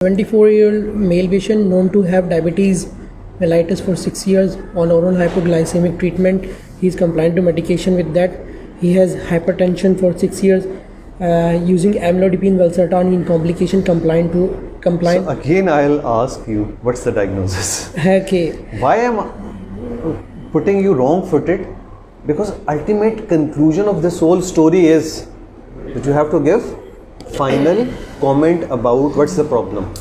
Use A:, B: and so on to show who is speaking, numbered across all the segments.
A: 24-year-old male patient known to have diabetes mellitus for 6 years on oral hypoglycemic treatment. He is compliant to medication with that. He has hypertension for 6 years using amlodipine valsartan in complication compliant.
B: So again I'll ask you, what's the diagnosis?
A: Okay.
B: Why am I putting you wrong-footed? Because ultimate conclusion of this whole story is that you have to give final comment about what's the problem.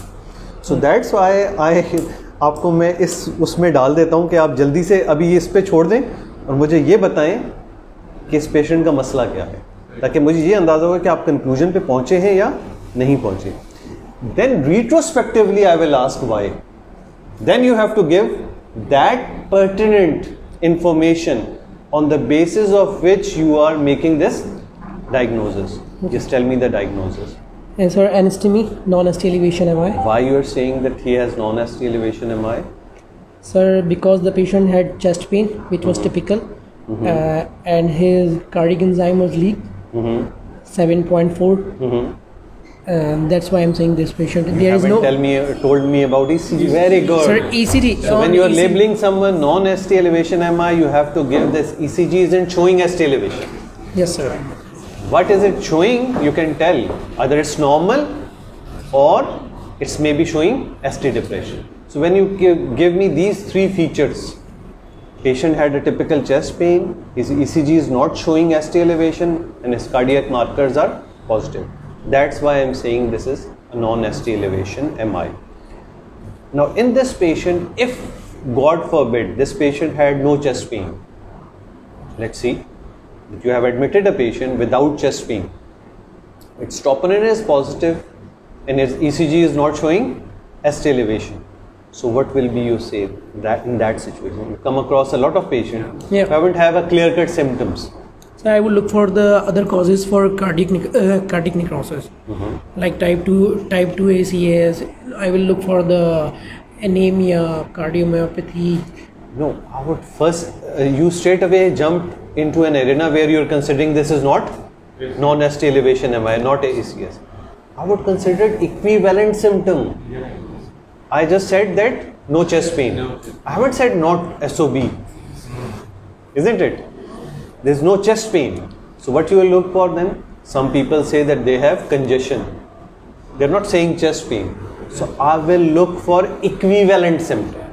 B: So that's why I आपको मैं इस उसमें डाल देता हूँ कि आप जल्दी से अभी इस पे छोड़ दें और मुझे ये बताएं कि इस पेशेंट का मसला क्या है, ताकि मुझे ये अंदाज़ा हो कि आप कंक्लूजन पे पहुँचे हैं या नहीं पहुँचे. Then retrospectively I will ask why. Then you have to give that pertinent information on the basis of which you are making this diagnosis. Just tell me the diagnosis.
A: And sir, anstomy, non-ST elevation MI.
B: Why you are saying that he has non-ST elevation MI?
A: Sir, because the patient had chest pain, which was typical, and his cardiac enzyme was leaked, 7.4. That's why I'm saying this patient. There is no.
B: Told me about ECG. Very good.
A: Sir, ECG.
B: So when you are labeling someone non-ST elevation MI, you have to give this ECG isn't showing ST elevation.
A: Yes, sir.
B: What is it showing? You can tell either it's normal or it's maybe showing ST depression. So when you give me these three features, patient had a typical chest pain, his ECG is not showing ST elevation, and his cardiac markers are positive. That's why I'm saying this is a non-ST elevation MI. Now in this patient, if God forbid this patient had no chest pain, let's see that you have admitted a patient without chest pain, its troponin is positive and its ECG is not showing ST elevation. So what will be you say that in that situation? You come across a lot of patients who haven't have a clear-cut symptoms.
A: So I would look for the other causes for cardiac necrosis, like type 2 ACS. I will look for the anemia, cardiomyopathy.
B: No, I would first you straight away jump into an arena where you are considering this is not non-ST elevation MI, not ACS. I would consider it equivalent symptom. I just said that no chest pain. I haven't said not SOB, isn't it? There's no chest pain. So what you will look for then? Some people say that they have congestion. They're not saying chest pain. So I will look for equivalent symptom.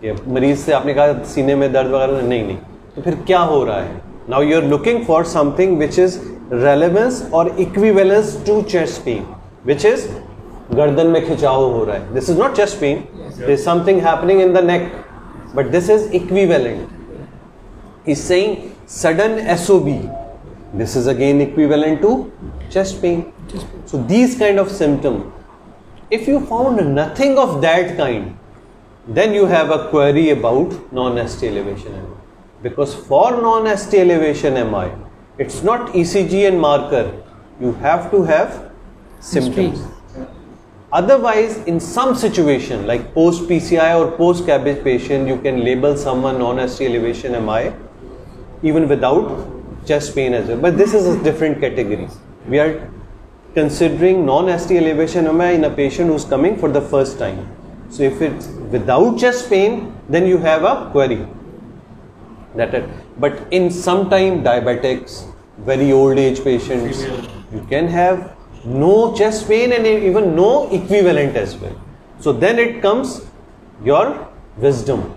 B: मरीज से आपने कहा सीने में दर्द वगैरह नहीं, तो फिर क्या हो रहा है? Now you're looking for something which is relevance or equivalence to chest pain, which is गर्दन में खिंचाव हो रहा है. This is not chest pain. There's something happening in the neck, but this is equivalent. He's saying sudden SOB. This is again equivalent to chest pain. So these kind of symptom, if you found nothing of that kind, then you have a query about non-ST elevation MI. Because for non-ST elevation MI, it's not ECG and marker. You have to have symptoms. Otherwise, in some situation like post-PCI or post-CABG patient, you can label someone non-ST elevation MI even without chest pain as well. But this is a different category. We are considering non-ST elevation MI in a patient who's coming for the first time. So if it's without chest pain, then you have a query. But in sometime diabetics, very old age patients, you can have no chest pain and even no equivalent as well. So then it comes your wisdom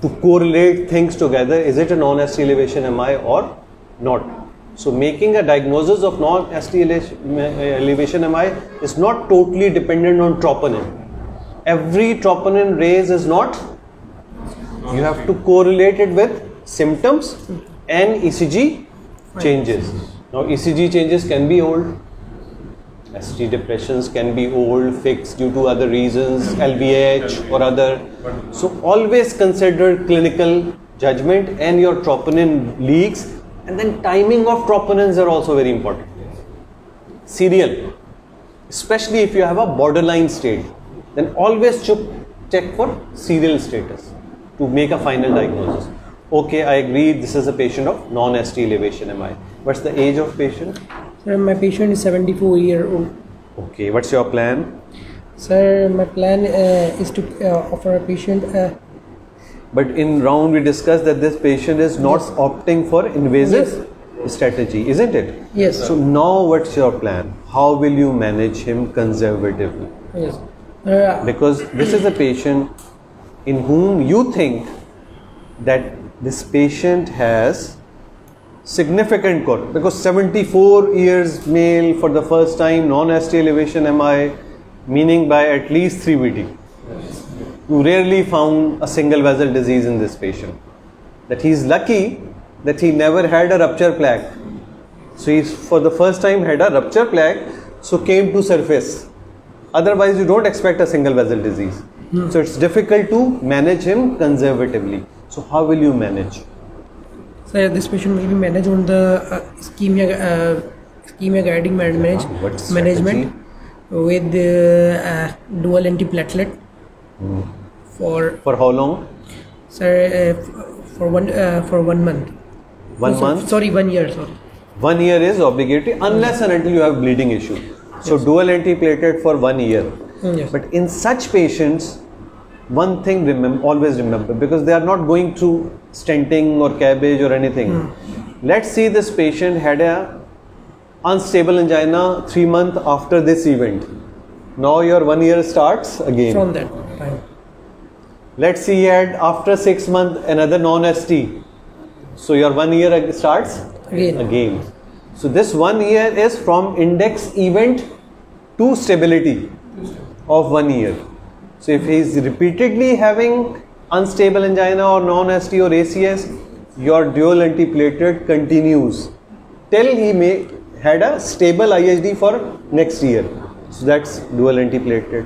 B: to correlate things together. Is it a non-ST elevation MI or not? So making a diagnosis of non-ST elevation MI is not totally dependent on troponin. Every troponin raise is not. You have to correlate it with symptoms and ECG changes. Now ECG changes can be old. ST depressions can be old, fixed due to other reasons, LVH or other. So always consider clinical judgment and your troponin leaks, and then timing of troponins are also very important. Serial, especially if you have a borderline state, then always check for serial status to make a final diagnosis. Okay, I agree, this is a patient of non-ST elevation MI. What's the age of patient?
A: Sir, my patient is 74 years old.
B: Okay, what's your plan?
A: Sir, my plan is to offer a patient.
B: But in round we discussed that this patient is not
A: Yes.
B: opting for invasive strategy, isn't it?
A: Yes.
B: So now what's your plan? How will you manage him conservatively?
A: Yes.
B: Because this is a patient in whom you think that this patient has significant core, because 74 years male for the first time, non-ST elevation MI, meaning by at least 3 VT. You rarely found a single vessel disease in this patient. That he is lucky that he never had a rupture plaque. So he for the first time had a rupture plaque, so came to surface. Otherwise you don't expect a single vessel disease. So it's difficult to manage him conservatively. So how will you manage?
A: So this patient will be managed on the ischemia guiding
B: What strategy?
A: management with dual antiplatelet
B: For how long?
A: sir for 1 month.
B: 1 month?
A: Sorry, 1 year. Sorry.
B: 1 year is obligatory unless and until you have bleeding issue. So dual antiplatelet for 1 year.
A: Yes.
B: But in such patients, one thing always remember, because they are not going through stenting or cabbage or anything. Let's see this patient had a unstable angina 3 months after this event. Now your 1 year starts again.
A: From that time.
B: Let's see he had after 6 months another non-ST. So your 1 year starts
A: Again.
B: So this 1 year is from index event to stability of 1 year. So if he is repeatedly having unstable angina or non-ST or ACS, your dual antiplatelet continues till he may had a stable IHD for next year. So that's dual antiplatelet.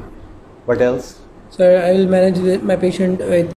B: What else?
A: Sir, I will manage my patient with